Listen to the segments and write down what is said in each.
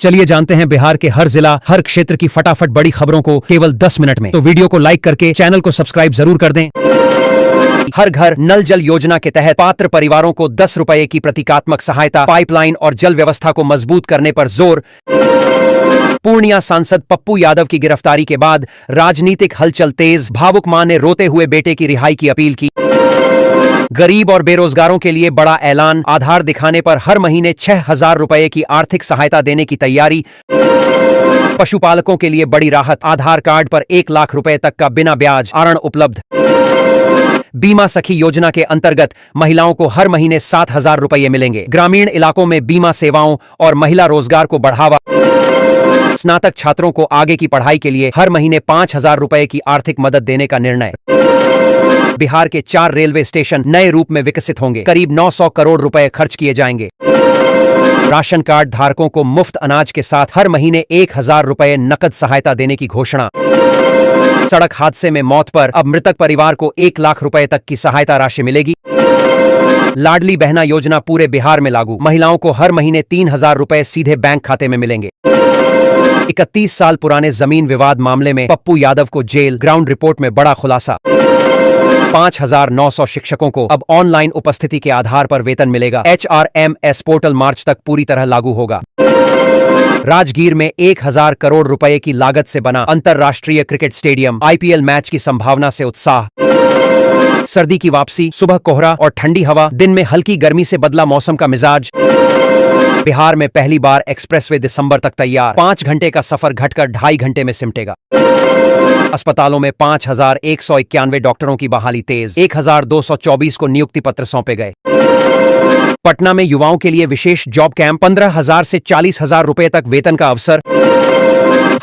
चलिए जानते हैं बिहार के हर जिला हर क्षेत्र की फटाफट बड़ी खबरों को केवल 10 मिनट में। तो वीडियो को लाइक करके चैनल को सब्सक्राइब जरूर कर दें। हर घर नल जल योजना के तहत पात्र परिवारों को 10 रुपए की प्रतीकात्मक सहायता, पाइपलाइन और जल व्यवस्था को मजबूत करने पर जोर। पूर्णिया सांसद पप्पू यादव की गिरफ्तारी के बाद राजनीतिक हलचल तेज, भावुक मां ने रोते हुए बेटे की रिहाई की अपील की। गरीब और बेरोजगारों के लिए बड़ा ऐलान, आधार दिखाने पर हर महीने 6,000 रुपए की आर्थिक सहायता देने की तैयारी। पशुपालकों के लिए बड़ी राहत, आधार कार्ड पर 1 लाख रुपए तक का बिना ब्याज ऋण उपलब्ध। बीमा सखी योजना के अंतर्गत महिलाओं को हर महीने 7,000 रुपए मिलेंगे। ग्रामीण इलाकों में बीमा सेवाओं और महिला रोजगार को बढ़ावा। स्नातक छात्रों को आगे की पढ़ाई के लिए हर महीने 5,000 रुपए की आर्थिक मदद देने का निर्णय। बिहार के 4 रेलवे स्टेशन नए रूप में विकसित होंगे। करीब 900 करोड़ रुपए खर्च किए जाएंगे। राशन कार्ड धारकों को मुफ्त अनाज के साथ हर महीने 1,000 रुपए नकद सहायता देने की घोषणा। सड़क हादसे में मौत पर अब मृतक परिवार को 1 लाख रुपए तक की सहायता राशि मिलेगी। लाडली बहना योजना पूरे बिहार में लागू, महिलाओं को हर महीने 3,000 रुपए सीधे बैंक खाते में मिलेंगे। 31 साल पुराने जमीन विवाद मामले में पप्पू यादव को जेल, ग्राउंड रिपोर्ट में बड़ा खुलासा। 5,900 शिक्षकों को अब ऑनलाइन उपस्थिति के आधार पर वेतन मिलेगा। HRMS पोर्टल मार्च तक पूरी तरह लागू होगा। राजगीर में 1,000 करोड़ रुपए की लागत से बना अंतरराष्ट्रीय क्रिकेट स्टेडियम, IPL मैच की संभावना से उत्साह। सर्दी की वापसी, सुबह कोहरा और ठंडी हवा, दिन में हल्की गर्मी से बदला मौसम का मिजाज। बिहार में पहली बार एक्सप्रेसवे दिसंबर तक तैयार, 5 घंटे का सफर घटकर 2.5 घंटे में सिमटेगा। अस्पतालों में 5,191 डॉक्टरों की बहाली तेज, 1,224 को नियुक्ति पत्र सौंपे गए। पटना में युवाओं के लिए विशेष जॉब कैंप, 15,000 से 40,000 रुपए तक वेतन का अवसर।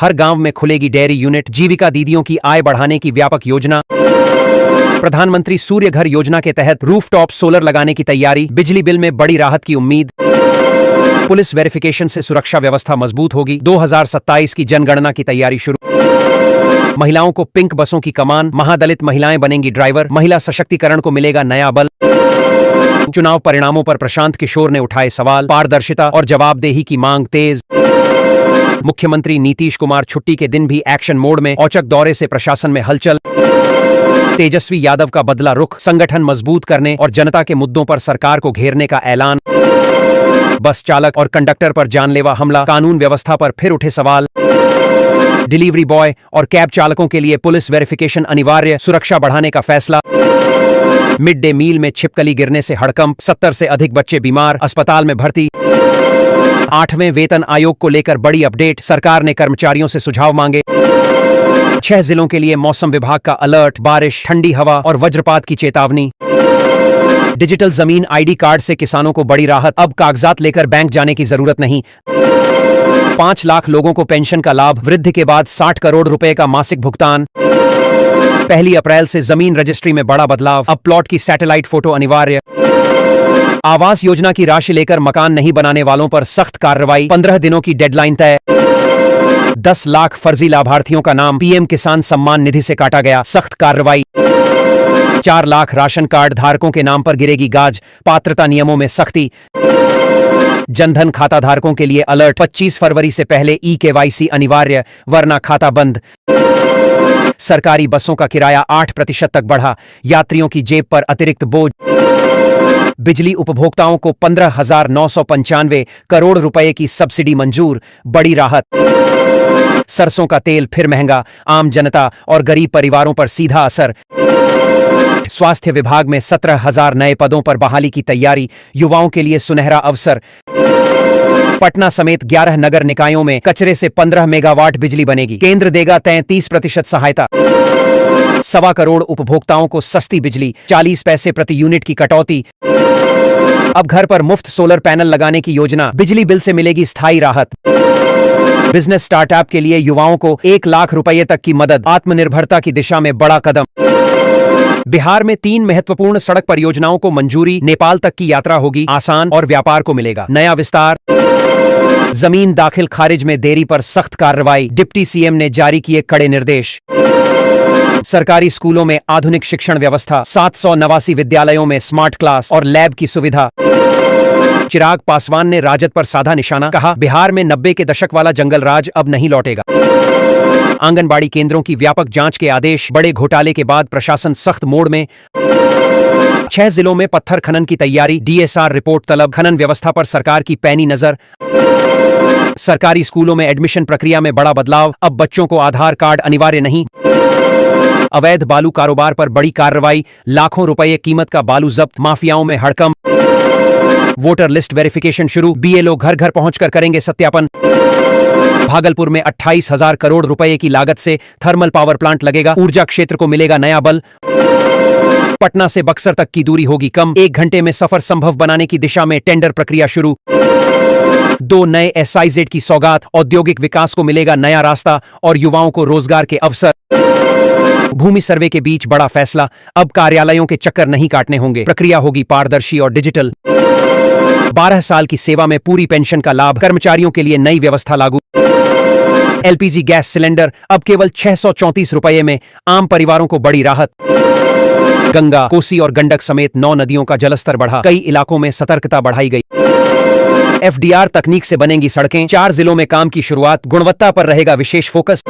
हर गांव में खुलेगी डेयरी यूनिट, जीविका दीदियों की आय बढ़ाने की व्यापक योजना। प्रधानमंत्री सूर्य घर योजना के तहत रूफटॉप सोलर लगाने की तैयारी, बिजली बिल में बड़ी राहत की उम्मीद। पुलिस वेरिफिकेशन से सुरक्षा व्यवस्था मजबूत होगी, 2027 की जनगणना की तैयारी शुरू। महिलाओं को पिंक बसों की कमान, महादलित महिलाएं बनेंगी ड्राइवर, महिला सशक्तिकरण को मिलेगा नया बल। चुनाव परिणामों पर प्रशांत किशोर ने उठाए सवाल, पारदर्शिता और जवाबदेही की मांग तेज। मुख्यमंत्री नीतीश कुमार छुट्टी के दिन भी एक्शन मोड में, औचक दौरे से प्रशासन में हलचल। तेजस्वी यादव का बदला रुख, संगठन मजबूत करने और जनता के मुद्दों पर सरकार को घेरने का ऐलान। बस चालक और कंडक्टर पर जानलेवा हमला, कानून व्यवस्था पर फिर उठे सवाल। डिलीवरी बॉय और कैब चालकों के लिए पुलिस वेरिफिकेशन अनिवार्य, सुरक्षा बढ़ाने का फैसला। मिड डे मील में छिपकली गिरने से हड़कंप, 70 से अधिक बच्चे बीमार, अस्पताल में भर्ती। 8वें वेतन आयोग को लेकर बड़ी अपडेट, सरकार ने कर्मचारियों से सुझाव मांगे। 6 जिलों के लिए मौसम विभाग का अलर्ट, बारिश, ठंडी हवा और वज्रपात की चेतावनी। डिजिटल जमीन ID कार्ड से किसानों को बड़ी राहत, अब कागजात लेकर बैंक जाने की जरूरत नहीं। 5 लाख लोगों को पेंशन का लाभ, वृद्धि के बाद 60 करोड़ रुपए का मासिक भुगतान। 1 अप्रैल से जमीन रजिस्ट्री में बड़ा बदलाव, अब प्लॉट की सैटेलाइट फोटो अनिवार्य। आवास योजना की राशि लेकर मकान नहीं बनाने वालों पर सख्त कार्रवाई, 15 दिनों की डेडलाइन तय। 10 लाख फर्जी लाभार्थियों का नाम PM किसान सम्मान निधि से काटा गया, सख्त कार्रवाई। 4 लाख राशन कार्ड धारकों के नाम पर गिरेगी गाज, पात्रता नियमों में सख्ती। जनधन खाता धारकों के लिए अलर्ट, 25 फरवरी से पहले eKYC अनिवार्य, वरना खाता बंद। सरकारी बसों का किराया 8% तक बढ़ा, यात्रियों की जेब पर अतिरिक्त बोझ। बिजली उपभोक्ताओं को 15,995 करोड़ रुपए की सब्सिडी मंजूर, बड़ी राहत। सरसों का तेल फिर महंगा, आम जनता और गरीब परिवारों पर सीधा असर। स्वास्थ्य विभाग में 17,000 नए पदों पर बहाली की तैयारी, युवाओं के लिए सुनहरा अवसर। पटना समेत 11 नगर निकायों में कचरे से 15 मेगावाट बिजली बनेगी, केंद्र देगा 33% सहायता। 1.25 करोड़ उपभोक्ताओं को सस्ती बिजली, 40 पैसे प्रति यूनिट की कटौती। अब घर पर मुफ्त सोलर पैनल लगाने की योजना, बिजली बिल से मिलेगी स्थायी राहत। बिजनेस स्टार्टअप के लिए युवाओं को 1 लाख रुपए तक की मदद, आत्मनिर्भरता की दिशा में बड़ा कदम। बिहार में 3 महत्वपूर्ण सड़क परियोजनाओं को मंजूरी, नेपाल तक की यात्रा होगी आसान और व्यापार को मिलेगा नया विस्तार। जमीन दाखिल खारिज में देरी पर सख्त कार्रवाई, डिप्टी CM ने जारी किए कड़े निर्देश। सरकारी स्कूलों में आधुनिक शिक्षण व्यवस्था, 789 विद्यालयों में स्मार्ट क्लास और लैब की सुविधा। चिराग पासवान ने राजद पर साधा निशाना, कहा बिहार में 90 के दशक वाला जंगल राज अब नहीं लौटेगा। आंगनबाड़ी केंद्रों की व्यापक जांच के आदेश, बड़े घोटाले के बाद प्रशासन सख्त मोड में। 6 जिलों में पत्थर खनन की तैयारी, डीएसआर रिपोर्ट तलब, खनन व्यवस्था पर सरकार की पैनी नजर। सरकारी स्कूलों में एडमिशन प्रक्रिया में बड़ा बदलाव, अब बच्चों को आधार कार्ड अनिवार्य नहीं। अवैध बालू कारोबार पर बड़ी कार्रवाई, लाखों रुपए कीमत का बालू जब्त, माफियाओं में हड़कंप। वोटर लिस्ट वेरिफिकेशन शुरू, बीएलओ घर घर पहुंचकर करेंगे सत्यापन। भागलपुर में 28,000 करोड़ रुपए की लागत से थर्मल पावर प्लांट लगेगा, ऊर्जा क्षेत्र को मिलेगा नया बल। पटना से बक्सर तक की दूरी होगी कम, 1 घंटे में सफर संभव बनाने की दिशा में टेंडर प्रक्रिया शुरू। 2 नए SIZ की सौगात, औद्योगिक विकास को मिलेगा नया रास्ता और युवाओं को रोजगार के अवसर। भूमि सर्वे के बीच बड़ा फैसला, अब कार्यालयों के चक्कर नहीं काटने होंगे, प्रक्रिया होगी पारदर्शी और डिजिटल। 12 साल की सेवा में पूरी पेंशन का लाभ, कर्मचारियों के लिए नई व्यवस्था लागू। LPG गैस सिलेंडर अब केवल 634 रुपये में, आम परिवारों को बड़ी राहत। गंगा, कोसी और गंडक समेत 9 नदियों का जलस्तर बढ़ा, कई इलाकों में सतर्कता बढ़ाई गई। FDR तकनीक से बनेंगी सड़कें, 4 जिलों में काम की शुरुआत, गुणवत्ता पर रहेगा विशेष फोकस।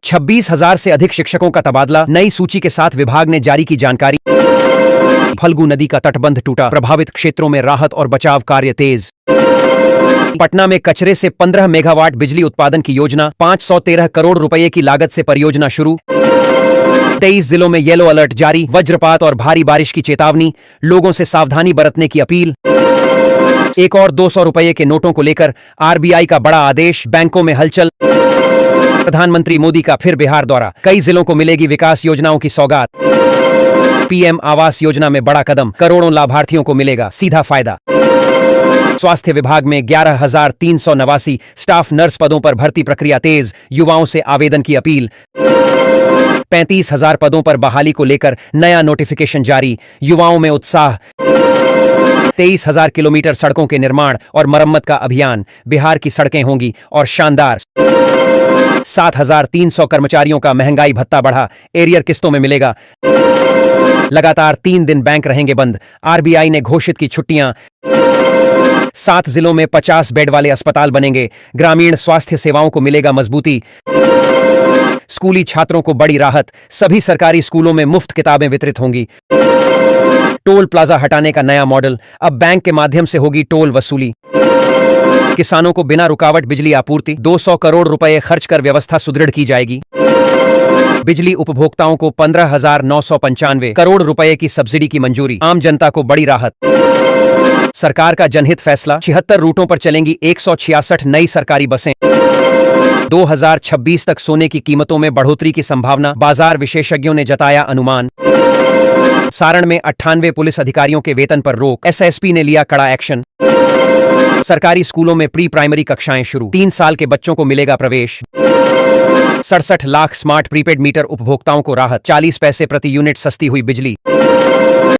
26,000 से अधिक शिक्षकों का तबादला, नई सूची के साथ विभाग ने जारी की जानकारी। फल्गु नदी का तटबंध टूटा, प्रभावित क्षेत्रों में राहत और बचाव कार्य तेज। पटना में कचरे से 15 मेगावाट बिजली उत्पादन की योजना, 513 करोड़ रुपए की लागत से परियोजना शुरू। 23 जिलों में येलो अलर्ट जारी, वज्रपात और भारी बारिश की चेतावनी, लोगों से सावधानी बरतने की अपील। एक और 200 रुपए के नोटों को लेकर RBI का बड़ा आदेश, बैंकों में हलचल। प्रधानमंत्री मोदी का फिर बिहार दौरा, कई जिलों को मिलेगी विकास योजनाओं की सौगात। PM आवास योजना में बड़ा कदम, करोड़ों लाभार्थियों को मिलेगा सीधा फायदा। स्वास्थ्य विभाग में 11,389 स्टाफ नर्स पदों पर भर्ती प्रक्रिया तेज, युवाओं से आवेदन की अपील। 35,000 पदों पर बहाली को लेकर नया नोटिफिकेशन जारी, युवाओं में उत्साह। 23,000 किलोमीटर सड़कों के निर्माण और मरम्मत का अभियान, बिहार की सड़कें होंगी और शानदार। 7,300 कर्मचारियों का महंगाई भत्ता बढ़ा, एरियर किस्तों में मिलेगा। लगातार 3 दिन बैंक रहेंगे बंद, RBI ने घोषित की छुट्टियां। 7 जिलों में 50 बेड वाले अस्पताल बनेंगे, ग्रामीण स्वास्थ्य सेवाओं को मिलेगा मजबूती। स्कूली छात्रों को बड़ी राहत, सभी सरकारी स्कूलों में मुफ्त किताबें वितरित होंगी। टोल प्लाजा हटाने का नया मॉडल, अब बैंक के माध्यम से होगी टोल वसूली। किसानों को बिना रुकावट बिजली आपूर्ति, 200 करोड़ रुपए खर्च कर व्यवस्था सुदृढ़ की जाएगी। बिजली उपभोक्ताओं को 15,995 करोड़ रुपए की सब्सिडी की मंजूरी, आम जनता को बड़ी राहत। सरकार का जनहित फैसला, 76 रूटों पर चलेंगी 166 नई सरकारी बसें। 2026 तक सोने की कीमतों में बढ़ोतरी की संभावना, बाजार विशेषज्ञों ने जताया अनुमान। सारण में 98 पुलिस अधिकारियों के वेतन पर रोक, SSP ने लिया कड़ा एक्शन। सरकारी स्कूलों में प्री प्राइमरी कक्षाएं शुरू, 3 साल के बच्चों को मिलेगा प्रवेश। 67 लाख स्मार्ट प्रीपेड मीटर उपभोक्ताओं को राहत, 40 पैसे प्रति यूनिट सस्ती हुई बिजली।